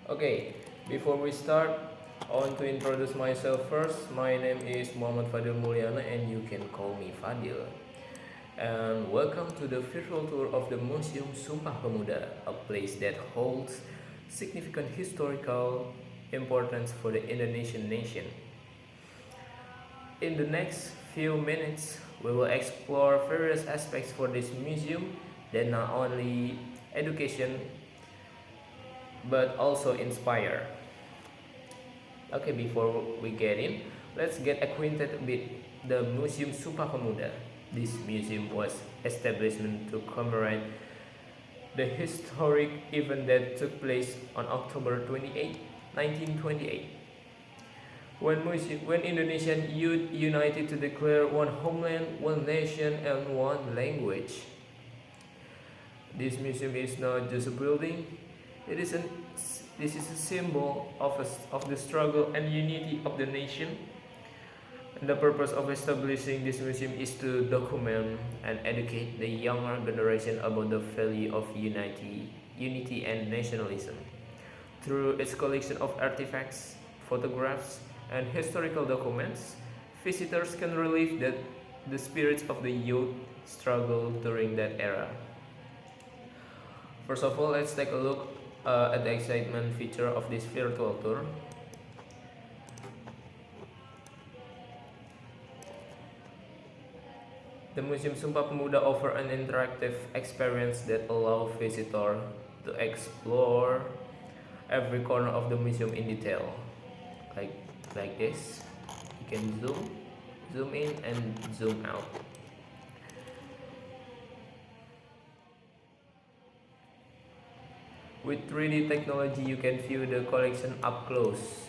Okay, before we start, I want to introduce myself first. My name is Muhammad Fadil Mulyana and you can call me Fadil. And welcome to the virtual tour of the Museum Sumpah Pemuda, a place that holds significant historical importance for the Indonesian nation. In the next few minutes, we will explore various aspects for this museum that not only education but also inspire. Okay, before we get in, let's get acquainted with the Museum Sumpah Pemuda. This museum was established to commemorate the historic event that took place on October 28, 1928, when Indonesian youth united to declare one homeland, one nation, and one language. This museum is not just a building; it is this is a symbol of the struggle and unity of the nation. And the purpose of establishing this museum is to document and educate the younger generation about the value of unity and nationalism. Through its collection of artifacts, photographs, and historical documents, visitors can relive the spirits of the youth struggle during that era. First of all, let's take a look at the excitement feature of this virtual tour. The Museum Sumpah Pemuda offer an interactive experience that allow visitors to explore every corner of the museum in detail. Like this. You can zoom in and zoom out. With 3D technology, you can view the collection up close,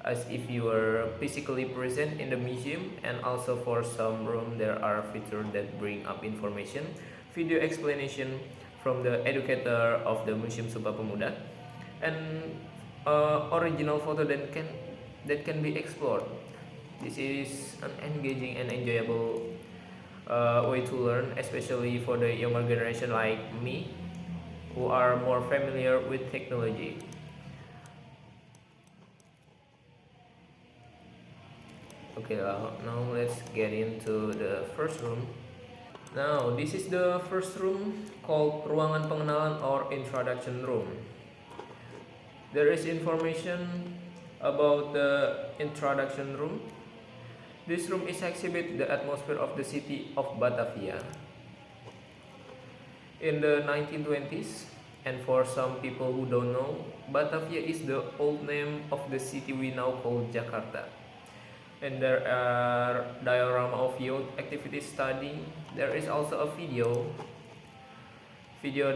as if you were physically present in the museum. And also for some room there are features that bring up information, video explanation from the educator of the Museum Sumpah Pemuda, and original photo that can be explored. This is an engaging and enjoyable way to learn, especially for the younger generation like me, who are more familiar with technology. Okay, now let's get into the first room. Now, this is the first room called Ruangan Pengenalan or Introduction Room. There is information about the introduction room. This room is exhibit the atmosphere of the city of Batavia in the 1920s. And for some people who don't know, Batavia is the old name of the city we now call Jakarta. And there are diorama of youth activity study. There is also a video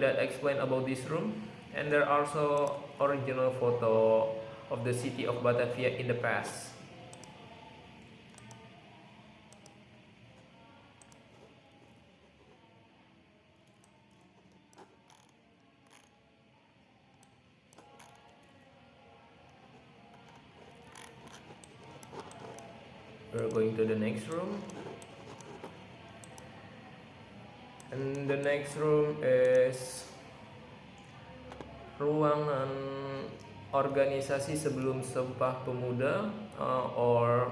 that explain about this room, and there are also original photo of the city of Batavia in the past. We're going to the next room, and the next room is ruangan organisasi sebelum Sumpah Pemuda, or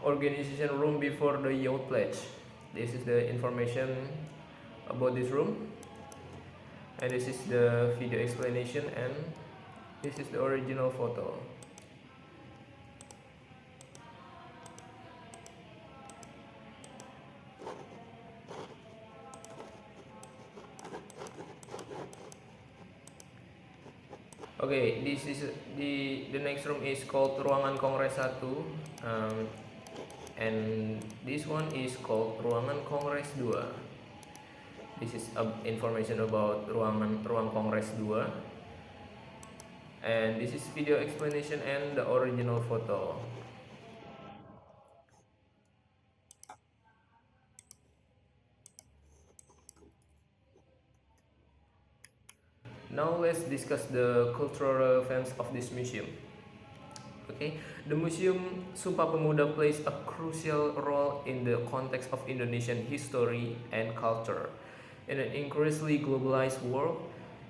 organization room before the youth pledge. This is the information about this room, and this is the video explanation, and this is the original photo. Okay, this is the next room is called Ruangan Kongres 1, and this one is called Ruangan Kongres 2. This is information about Ruang Kongres 2, and this is video explanation and the original photo. Now let's discuss the cultural relevance of this museum. Okay, the Museum Sumpah Pemuda plays a crucial role in the context of Indonesian history and culture. In an increasingly globalized world,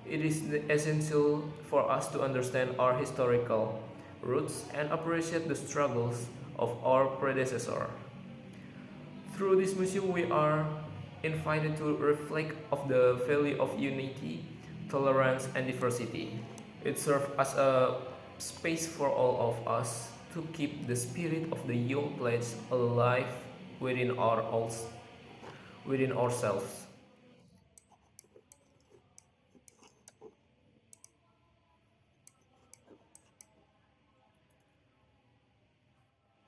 It is essential for us to understand our historical roots and appreciate the struggles of our predecessors. Through this museum, we are invited to reflect of the value of unity, tolerance, and diversity. It serves as a space for all of us to keep the spirit of the young pledge alive within within ourselves.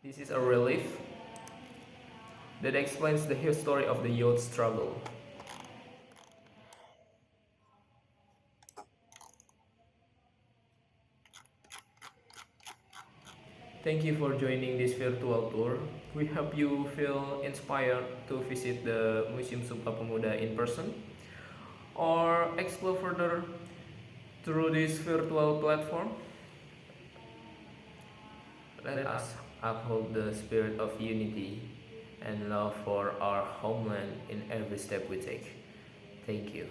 This is a relief that explains the history of the youth struggle. Thank you for joining this virtual tour. We hope you feel inspired to visit the Museum Sumpah Pemuda in person or explore further through this virtual platform. Let us uphold the spirit of unity and love for our homeland in every step we take. Thank you.